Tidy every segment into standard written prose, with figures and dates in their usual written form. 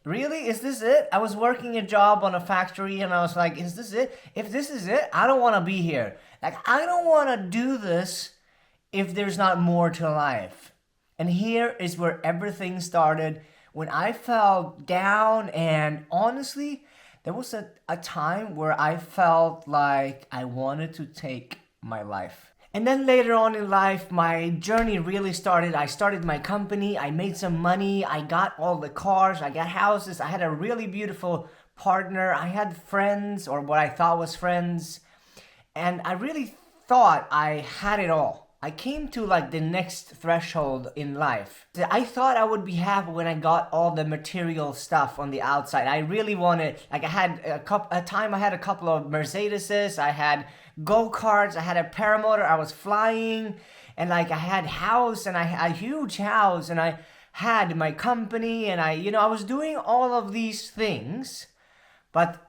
Really? Is this it? I was working a job on a factory and I was like, is this it? If this is it, I don't want to be here. Like, I don't want to do this if there's not more to life. And here is where everything started when I felt down, and honestly, there was a time where I felt like I wanted to take my life. And then later on in life, my journey really started. I started my company, I made some money, I got all the cars, I got houses, I had a really beautiful partner, I had friends, or what I thought was friends, and I really thought I had it all. I came to like the next threshold in life. I thought I would be happy when I got all the material stuff on the outside. I really wanted, like, I had a time I had a couple of Mercedeses, I had go-karts, I had a paramotor, I was flying, and like I had house, and I had a huge house, and I had my company, and I was doing all of these things. But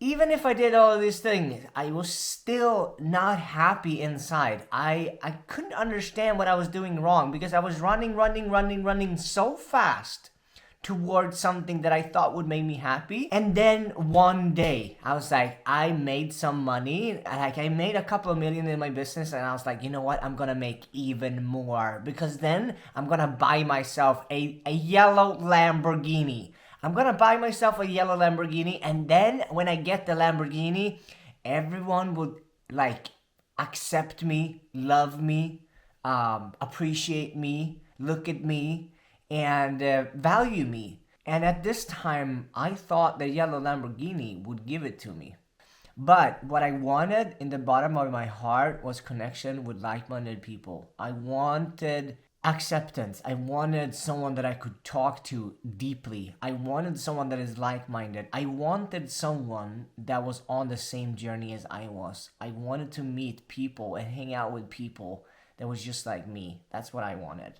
even if I did all of these things, I was still not happy inside. I couldn't understand what I was doing wrong because I was running so fast towards something that I thought would make me happy. And then one day, I was like, I made some money. Like, I made a couple of million in my business, and I was like, you know what? I'm gonna make even more because then I'm gonna buy myself a yellow Lamborghini. I'm gonna buy myself a yellow Lamborghini, and then when I get the Lamborghini, everyone would like accept me, love me, appreciate me, look at me, and value me. And at this time, I thought the yellow Lamborghini would give it to me. But what I wanted in the bottom of my heart was connection with like-minded people. I wanted acceptance. I wanted someone that I could talk to deeply. I wanted someone that is like-minded. I wanted someone that was on the same journey as I was. I wanted to meet people and hang out with people that was just like me. That's what I wanted.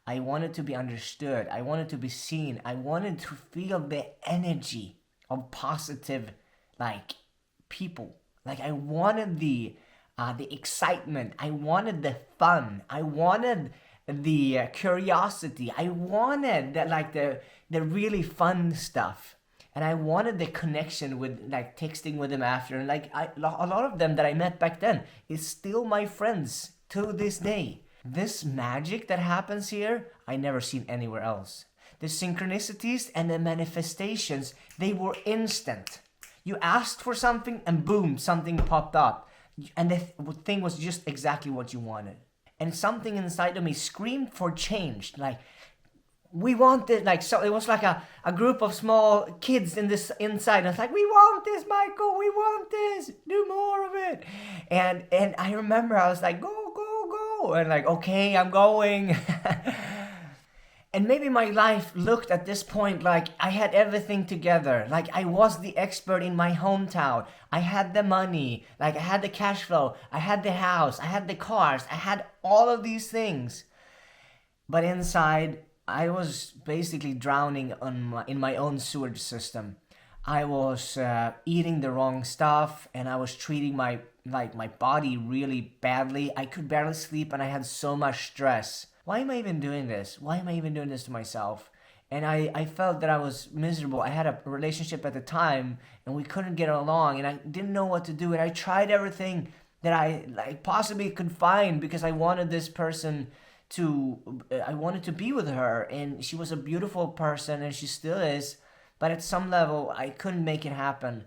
I wanted to be understood. I wanted to be seen. I wanted to feel the energy of positive, like, people. Like, I wanted the excitement. I wanted the fun. I wanted the curiosity. I wanted that, like, the really fun stuff. And I wanted the connection with, like, texting with them after. And like, a lot of them that I met back then is still my friends to this day. This magic that happens here, I never seen anywhere else. The synchronicities and the manifestations, they were instant. You asked for something and boom, something popped up. And the thing was just exactly what you wanted. And something inside of me screamed for change. Like, we want this. Like, so it was like a group of small kids in this inside. And it's like, we want this, Michael. We want this. Do more of it. And I remember I was like, go, go, go. And like, okay, I'm going. And maybe my life looked at this point like I had everything together. Like, I was the expert in my hometown. I had the money. Like, I had the cash flow. I had the house. I had the cars. I had all of these things. But inside, I was basically drowning in my own sewage system. I was eating the wrong stuff, and I was treating my body really badly. I could barely sleep, and I had so much stress. Why am I even doing this? Why am I even doing this to myself? And I felt that I was miserable. I had a relationship at the time, and we couldn't get along, and I didn't know what to do. And I tried everything that I possibly could find because I wanted this person I wanted to be with her, and she was a beautiful person, and she still is. But at some level, I couldn't make it happen.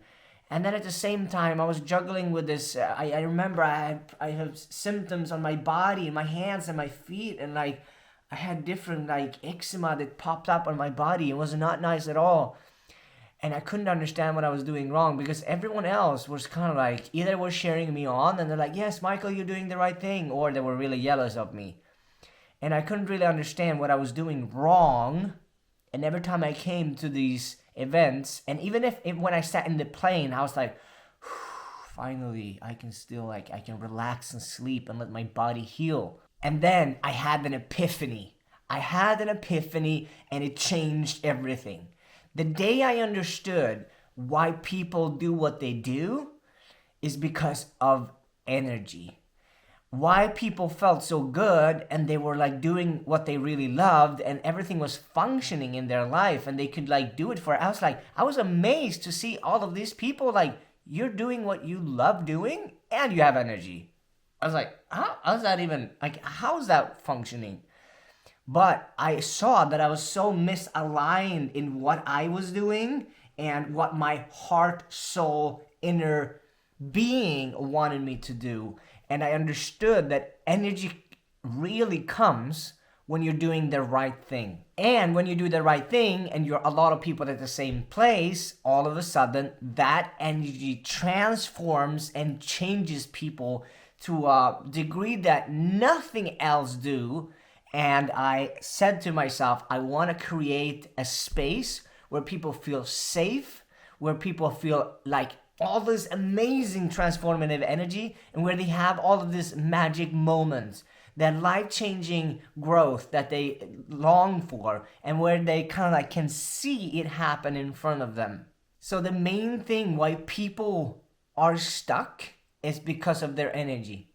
And then at the same time, I was juggling with this. I remember I have symptoms on my body, and my hands and my feet, and like I had different like eczema that popped up on my body. It was not nice at all. And I couldn't understand what I was doing wrong because everyone else was kind of like either was cheering me on and they're like, yes, Michael, you're doing the right thing, or they were really jealous of me. And I couldn't really understand what I was doing wrong. And every time I came to these events, and even if when I sat in the plane, I was like, finally, I can relax and sleep and let my body heal. And then I had an epiphany. And it changed everything. The day I understood why people do what they do is because of energy. why people felt so good and they were like doing what they really loved and everything was functioning in their life and they could like do it for. I was amazed to see all of these people like, you're doing what you love doing and you have energy. I was like, how's that even, like, how's that functioning? But I saw that I was so misaligned in what I was doing and what my heart, soul, inner being wanted me to do. And I understood that energy really comes when you're doing the right thing. And when you do the right thing and you're a lot of people at the same place, all of a sudden that energy transforms and changes people to a degree that nothing else do. And I said to myself, I want to create a space where people feel safe, where people feel like all this amazing transformative energy, and where they have all of these magic moments, that life-changing growth that they long for, and where they kind of like can see it happen in front of them. So the main thing why people are stuck is because of their energy.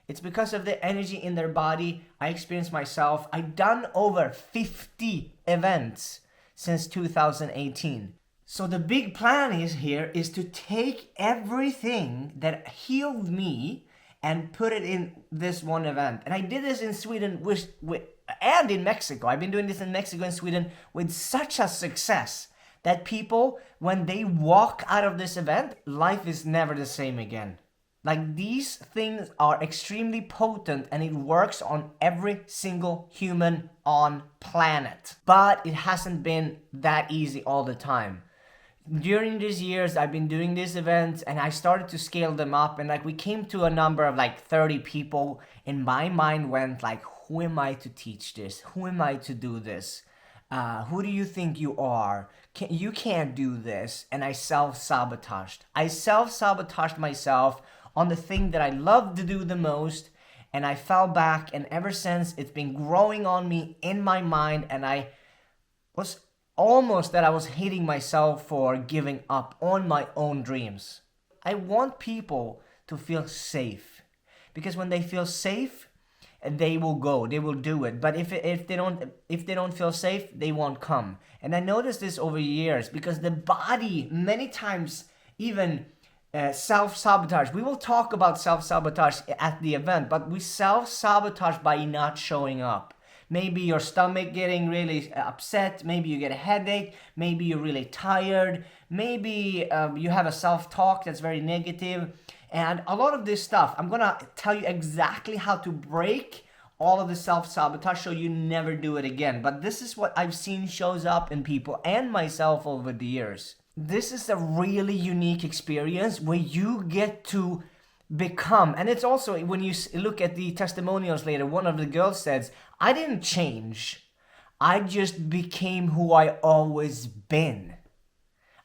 It's because of the energy in their body. I experienced myself. I've done over 50 events since 2018. So the big plan is to take everything that healed me and put it in this one event. And I did this in Sweden and in Mexico. I've been doing this in Mexico and Sweden with such a success that people, when they walk out of this event, life is never the same again. Like, these things are extremely potent and it works on every single human on planet. But it hasn't been that easy all the time. During these years, I've been doing these events and I started to scale them up, and like we came to a number of like 30 people, and my mind went like, who am I to teach this? Who am I to do this? Who do you think you are? You can't do this. And I self-sabotaged. I self-sabotaged myself on the thing that I love to do the most, and I fell back, and ever since it's been growing on me in my mind, and I was almost that I was hating myself for giving up on my own dreams. I want people to feel safe, because when they feel safe, they will go, they will do it. But if they don't feel safe, they won't come. And I noticed this over years, because the body many times even self-sabotage. We will talk about self-sabotage at the event, but we self-sabotage by not showing up. Maybe your stomach getting really upset, maybe you get a headache, maybe you're really tired, maybe you have a self-talk that's very negative, and a lot of this stuff. I'm gonna tell you exactly how to break all of the self-sabotage so you never do it again. But this is what I've seen shows up in people and myself over the years. This is a really unique experience where you get to become, and it's also when you look at the testimonials later, one of the girls says, I didn't change, I just became who I always been.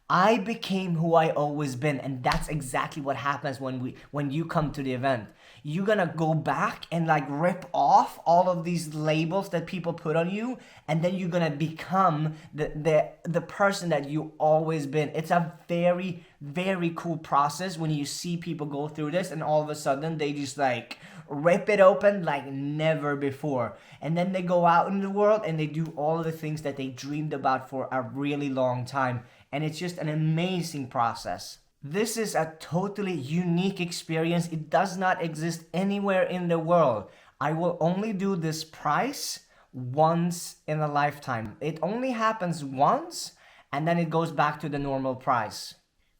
I became who I always been, and that's exactly what happens when you come to the event. You're gonna go back and like rip off all of these labels that people put on you, and then you're gonna become the person that you always been. It's a very, very cool process when you see people go through this, and all of a sudden they just like rip it open like never before, and then they go out in the world and they do all of the things that they dreamed about for a really long time. And it's just an amazing process. This is a totally unique experience. It does not exist anywhere in the world. I will only do this price once in a lifetime. It only happens once, and then it goes back to the normal price.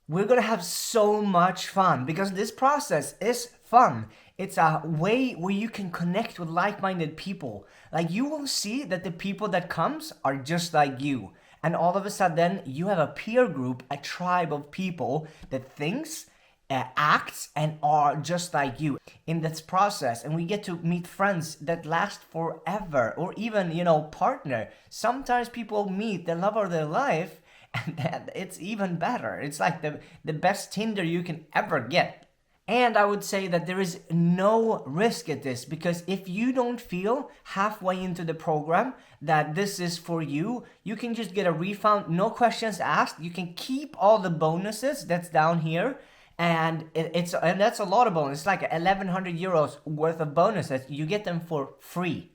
We're gonna have so much fun because this process is fun. It's a way where you can connect with like-minded people. Like, you will see that the people that comes are just like you. And all of a sudden, you have a peer group, a tribe of people that thinks, acts, and are just like you in this process. And we get to meet friends that last forever, or even, partner. Sometimes people meet the love of their life, and that it's even better. It's like the best Tinder you can ever get. And I would say that there is no risk at this, because if you don't feel halfway into the program that this is for you, you can just get a refund, no questions asked. You can keep all the bonuses that's down here, And that's a lot of bonus. It's like 1,100 euros worth of bonuses. You get them for free.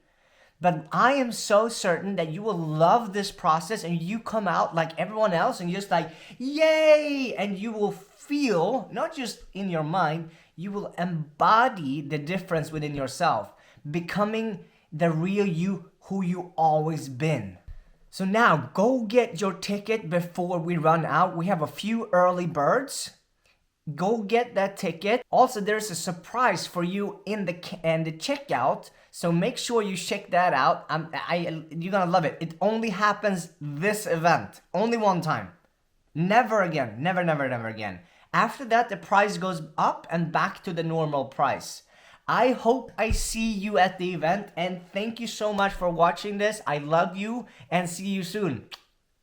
But I am so certain that you will love this process and you come out like everyone else and just like, yay! And you will feel, not just in your mind, you will embody the difference within yourself, becoming the real you who you always been. So now go get your ticket before we run out. We have a few early birds. Go get that ticket. Also, there's a surprise for you in the checkout, so make sure you check that out. You're gonna love it. It only happens this event, only one time. Never again. Never, never, never again. After that, the price goes up and back to the normal price. I hope I see you at the event, and thank you so much for watching this. I love you and see you soon.